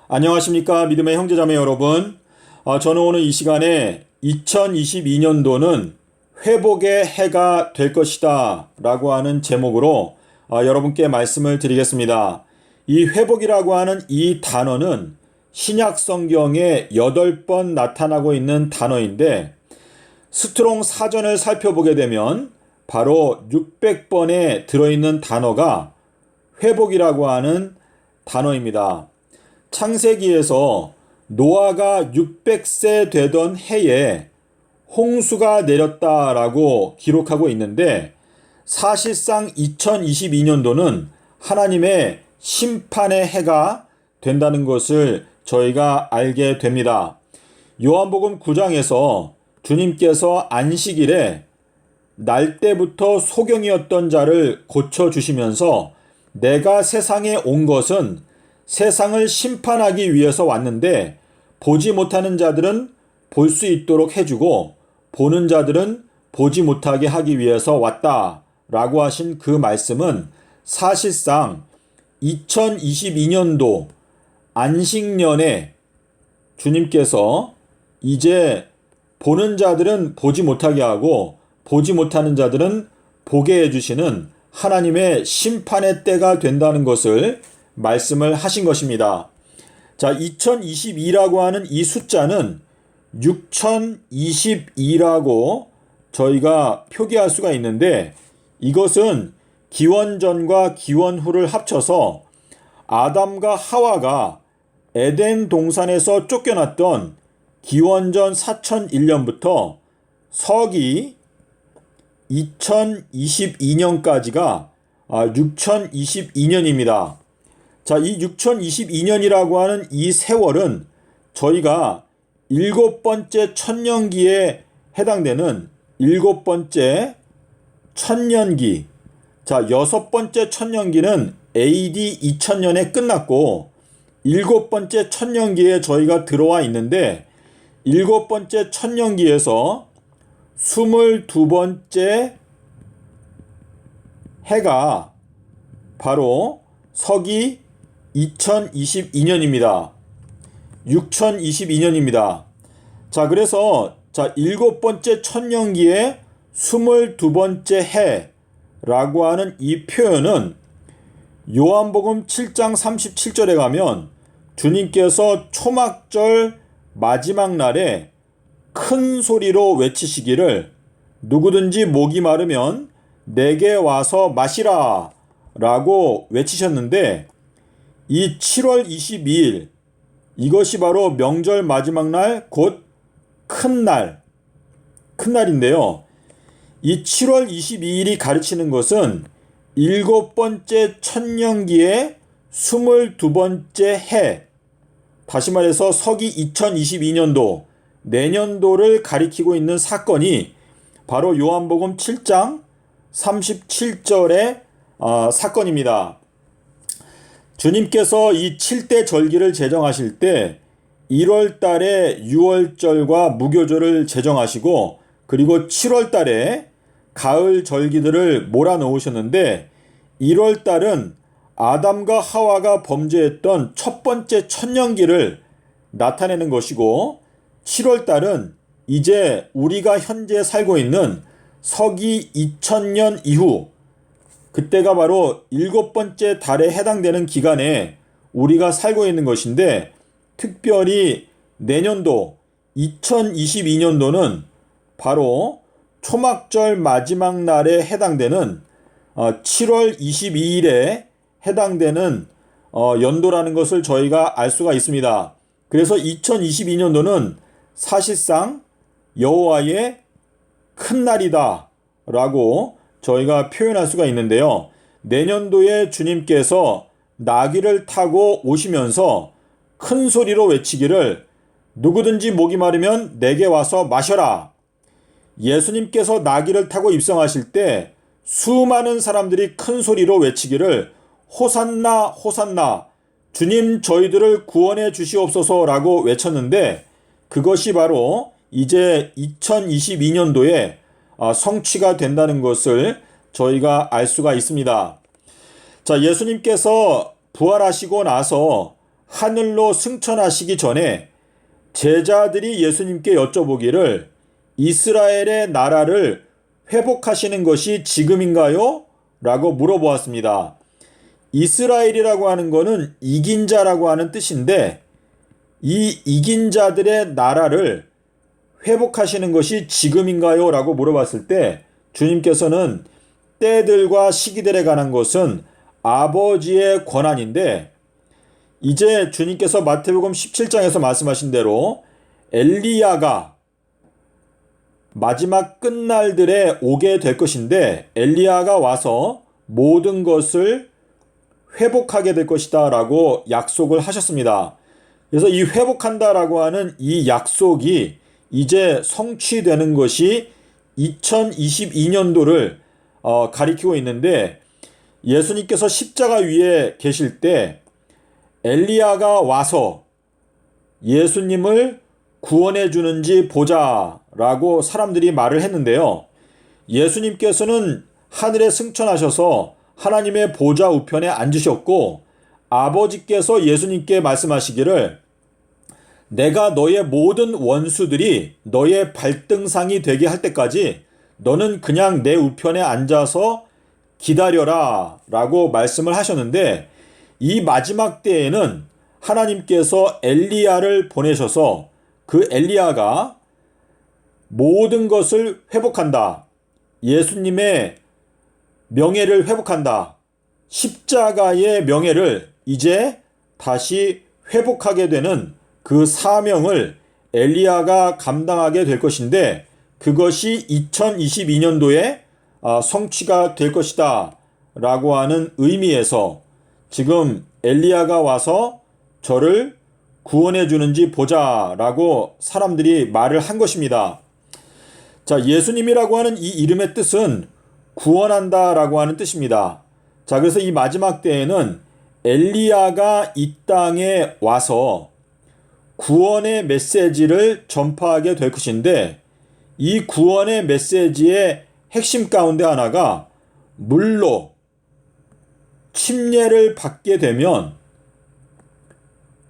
안녕하십니까 믿음의 형제자매 여러분. 저는 오늘 이 시간에 2022년도는 회복의 해가 될 것이다 라고 하는 제목으로 여러분께 말씀을 드리겠습니다. 이 회복이라고 하는 이 단어는 신약 성경에 8번 나타나고 있는 단어인데 스트롱 사전을 살펴보게 되면 바로 600번에 들어있는 단어가 회복이라고 하는 단어입니다. 창세기에서 노아가 600세 되던 해에 홍수가 내렸다라고 기록하고 있는데 사실상 2022년도는 하나님의 심판의 해가 된다는 것을 저희가 알게 됩니다. 요한복음 9장에서 주님께서 안식일에 날 때부터 소경이었던 자를 고쳐주시면서 내가 세상에 온 것은 세상을 심판하기 위해서 왔는데 보지 못하는 자들은 볼 수 있도록 해주고 보는 자들은 보지 못하게 하기 위해서 왔다 라고 하신 그 말씀은 사실상 2022년도 안식년에 주님께서 이제 보는 자들은 보지 못하게 하고 보지 못하는 자들은 보게 해주시는 하나님의 심판의 때가 된다는 것을 말씀을 하신 것입니다. 자, 2022라고 하는 이 숫자는 6022라고 저희가 표기할 수가 있는데 이것은 기원전과 기원후를 합쳐서 아담과 하와가 에덴 동산에서 쫓겨났던 기원전 4001년부터 서기 2022년까지가 6022년입니다. 자, 이 6022년이라고 하는 이 세월은 저희가 7번째 천년기에 해당되는 7번째 천년기, 자, 6번째 천년기는 AD 2000년에 끝났고 7번째 천년기에 저희가 들어와 있는데 7번째 천년기에서 22번째 해가 바로 서기 2022년입니다. 6022년입니다. 자, 그래서 7번째 천년기의 22번째 해라고 하는 이 표현은 요한복음 7장 37절에 가면 주님께서 초막절 마지막 날에 큰 소리로 외치시기를 누구든지 목이 마르면 내게 와서 마시라 라고 외치셨는데 이 7월 22일 이것이 바로 명절 마지막 날 곧 큰 날인데요. 이 7월 22일이 가르치는 것은 7번째 천년기의 22번째 해, 다시 말해서 서기 2022년도 내년도를 가리키고 있는 사건이 바로 요한복음 7장 37절의 사건입니다. 주님께서 이 7대 절기를 제정하실 때 1월 달에 유월절과 무교절을 제정하시고 그리고 7월 달에 가을 절기들을 몰아넣으셨는데 1월 달은 아담과 하와가 범죄했던 첫 번째 천년기를 나타내는 것이고 7월 달은 이제 우리가 현재 살고 있는 서기 2000년 이후 그때가 바로 7번째 달에 해당되는 기간에 우리가 살고 있는 것인데 특별히 내년도 2022년도는 바로 초막절 마지막 날에 해당되는 7월 22일에 해당되는 연도라는 것을 저희가 알 수가 있습니다. 그래서 2022년도는 사실상 여호와의 큰 날이다 라고 저희가 표현할 수가 있는데요. 내년도에 주님께서 나귀를 타고 오시면서 큰 소리로 외치기를 누구든지 목이 마르면 내게 와서 마셔라. 예수님께서 나귀를 타고 입성하실 때 수많은 사람들이 큰 소리로 외치기를 호산나 호산나 주님 저희들을 구원해 주시옵소서라고 외쳤는데 그것이 바로 이제 2022년도에 성취가 된다는 것을 저희가 알 수가 있습니다. 자, 예수님께서 부활하시고 나서 하늘로 승천하시기 전에 제자들이 예수님께 여쭤보기를 이스라엘의 나라를 회복하시는 것이 지금인가요? 라고 물어보았습니다. 이스라엘이라고 하는 것은 이긴 자라고 하는 뜻인데 이 이긴 자들의 나라를 회복하시는 것이 지금인가요? 라고 물어봤을 때 주님께서는 때들과 시기들에 관한 것은 아버지의 권한인데 이제 주님께서 마태복음 17장에서 말씀하신 대로 엘리야가 마지막 끝날들에 오게 될 것인데 엘리야가 와서 모든 것을 회복하게 될 것이다 라고 약속을 하셨습니다. 그래서 이 회복한다라고 하는 이 약속이 이제 성취되는 것이 2022년도를 가리키고 있는데 예수님께서 십자가 위에 계실 때 엘리야가 와서 예수님을 구원해 주는지 보자라고 사람들이 말을 했는데요. 예수님께서는 하늘에 승천하셔서 하나님의 보좌 우편에 앉으셨고 아버지께서 예수님께 말씀하시기를 내가 너의 모든 원수들이 너의 발등상이 되게 할 때까지 너는 그냥 내 우편에 앉아서 기다려라 라고 말씀을 하셨는데 이 마지막 때에는 하나님께서 엘리야를 보내셔서 그 엘리야가 모든 것을 회복한다. 예수님의 명예를 회복한다. 십자가의 명예를 이제 다시 회복하게 되는 그 사명을 엘리야가 감당하게 될 것인데 그것이 2022년도에 성취가 될 것이다 라고 하는 의미에서 지금 엘리야가 와서 저를 구원해 주는지 보자 라고 사람들이 말을 한 것입니다. 자, 예수님이라고 하는 이 이름의 뜻은 구원한다 라고 하는 뜻입니다. 자, 그래서 이 마지막 때에는 엘리야가 이 땅에 와서 구원의 메시지를 전파하게 될 것인데 이 구원의 메시지의 핵심 가운데 하나가 물로 침례를 받게 되면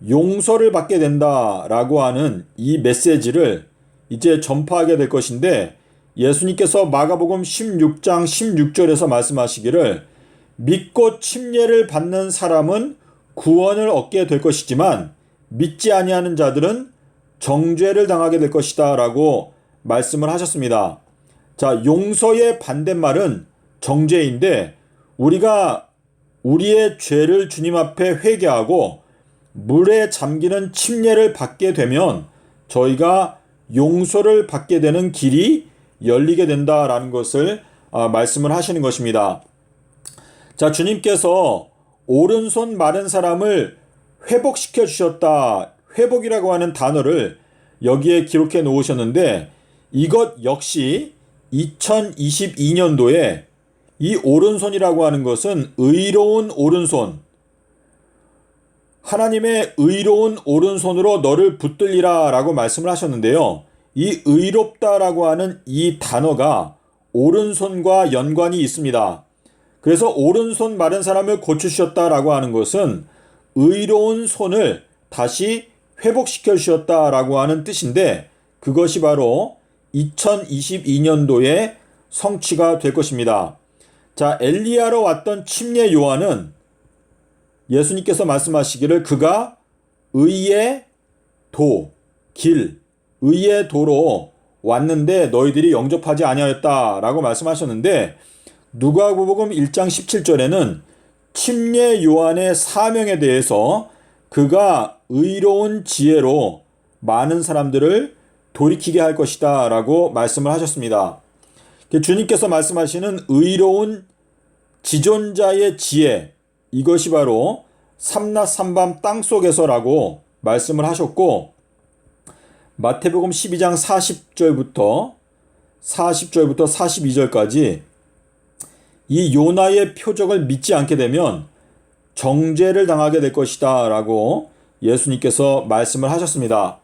용서를 받게 된다라고 하는 이 메시지를 이제 전파하게 될 것인데 예수님께서 마가복음 16장 16절에서 말씀하시기를 믿고 침례를 받는 사람은 구원을 얻게 될 것이지만 믿지 아니하는 자들은 정죄를 당하게 될 것이다 라고 말씀을 하셨습니다. 자, 용서의 반대말은 정죄인데 우리가 우리의 죄를 주님 앞에 회개하고 물에 잠기는 침례를 받게 되면 저희가 용서를 받게 되는 길이 열리게 된다라는 것을 말씀을 하시는 것입니다. 자, 주님께서 오른손 마른 사람을 회복시켜 주셨다. 회복이라고 하는 단어를 여기에 기록해 놓으셨는데 이것 역시 2022년도에 이 오른손이라고 하는 것은 의로운 오른손, 하나님의 의로운 오른손으로 너를 붙들리라 라고 말씀을 하셨는데요. 이 의롭다라고 하는 이 단어가 오른손과 연관이 있습니다. 그래서 오른손 마른 사람을 고치셨다라고 하는 것은 의로운 손을 다시 회복시켜 주셨다라고 하는 뜻인데 그것이 바로 2022년도에 성취가 될 것입니다. 자, 엘리야로 왔던 침례 요한은 예수님께서 말씀하시기를 그가 의의 도, 길, 의의 도로 왔는데 너희들이 영접하지 아니하였다라고 말씀하셨는데 누가복음 1장 17절에는 침례 요한의 사명에 대해서 그가 의로운 지혜로 많은 사람들을 돌이키게 할 것이다 라고 말씀을 하셨습니다. 주님께서 말씀하시는 의로운 지존자의 지혜, 이것이 바로 삼낮 삼밤 땅속에서라고 말씀을 하셨고 마태복음 12장 40절부터 42절까지 이 요나의 표적을 믿지 않게 되면 정죄를 당하게 될 것이다 라고 예수님께서 말씀을 하셨습니다.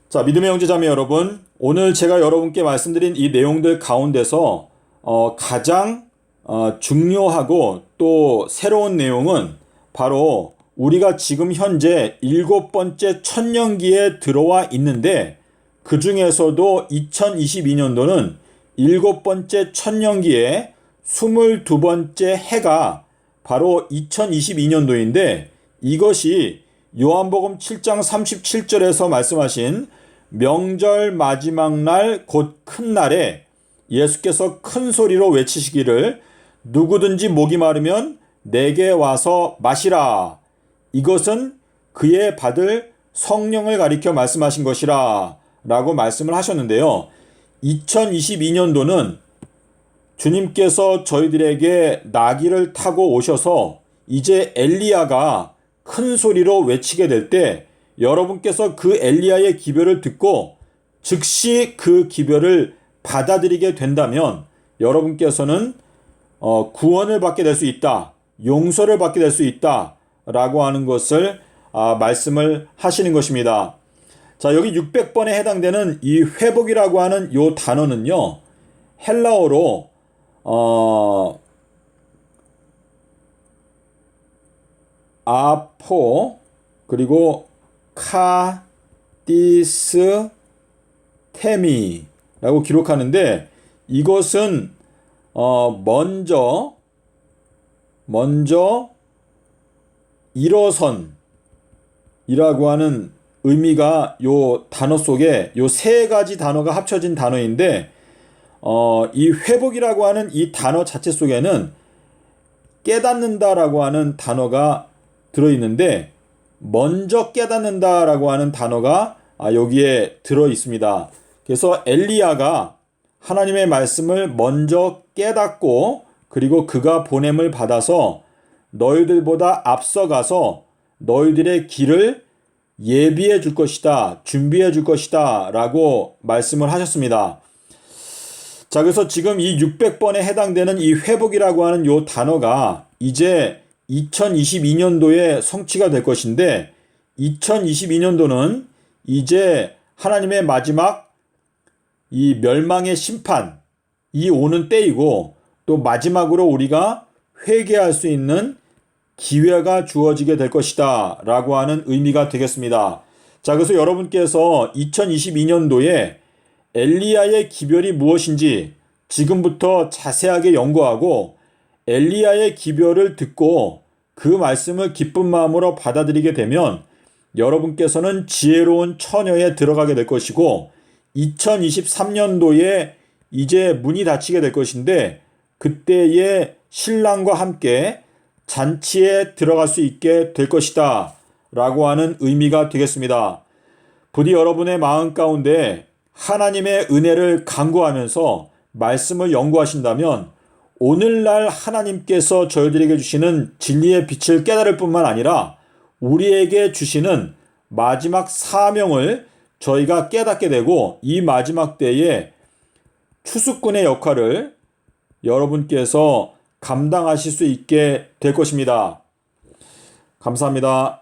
자, 믿음의 형제자매 여러분, 오늘 제가 여러분께 말씀드린 이 내용들 가운데서 가장 중요하고 또 새로운 내용은 바로 우리가 지금 현재 7번째 천년기에 들어와 있는데 그 중에서도 2022년도는 7번째 천년기에 22번째 해가 바로 2022년도인데 이것이 요한복음 7장 37절에서 말씀하신 명절 마지막 날 곧 큰 날에 예수께서 큰 소리로 외치시기를 누구든지 목이 마르면 내게 와서 마시라. 이것은 그의 받을 성령을 가리켜 말씀하신 것이라 라고 말씀을 하셨는데요. 2022년도는 주님께서 저희들에게 나귀를 타고 오셔서 이제 엘리야가 큰 소리로 외치게 될 때 여러분께서 그 엘리야의 기별을 듣고 즉시 그 기별을 받아들이게 된다면 여러분께서는 구원을 받게 될 수 있다. 용서를 받게 될 수 있다. 라고 하는 것을 말씀을 하시는 것입니다. 자, 여기 600번에 해당되는 이 회복이라고 하는 요 단어는요. 헬라어로 아포 그리고 카디스 테미라고 기록하는데 이것은 먼저 일어선이라고 하는 의미가 요 단어 속에 요 세 가지 단어가 합쳐진 단어인데 이 회복이라고 하는 이 단어 자체 속에는 깨닫는다라고 하는 단어가 들어있는데 먼저 깨닫는다라고 하는 단어가 여기에 들어 있습니다. 그래서 엘리야가 하나님의 말씀을 먼저 깨닫고 그리고 그가 보냄을 받아서 너희들보다 앞서가서 너희들의 길을 예비해 줄 것이다, 준비해 줄 것이다 라고 말씀을 하셨습니다. 자, 그래서 지금 이 600번에 해당되는 이 회복이라고 하는 요 단어가 이제 2022년도에 성취가 될 것인데 2022년도는 이제 하나님의 마지막 이 멸망의 심판이 오는 때이고 또 마지막으로 우리가 회개할 수 있는 기회가 주어지게 될 것이다 라고 하는 의미가 되겠습니다. 자, 그래서 여러분께서 2022년도에 엘리야의 기별이 무엇인지 지금부터 자세하게 연구하고 엘리야의 기별을 듣고 그 말씀을 기쁜 마음으로 받아들이게 되면 여러분께서는 지혜로운 처녀에 들어가게 될 것이고 2023년도에 이제 문이 닫히게 될 것인데 그때의 신랑과 함께 잔치에 들어갈 수 있게 될 것이다 라고 하는 의미가 되겠습니다. 부디 여러분의 마음 가운데 하나님의 은혜를 간구하면서 말씀을 연구하신다면 오늘날 하나님께서 저희들에게 주시는 진리의 빛을 깨달을 뿐만 아니라 우리에게 주시는 마지막 사명을 저희가 깨닫게 되고 이 마지막 때에 추수꾼의 역할을 여러분께서 감당하실 수 있게 될 것입니다. 감사합니다.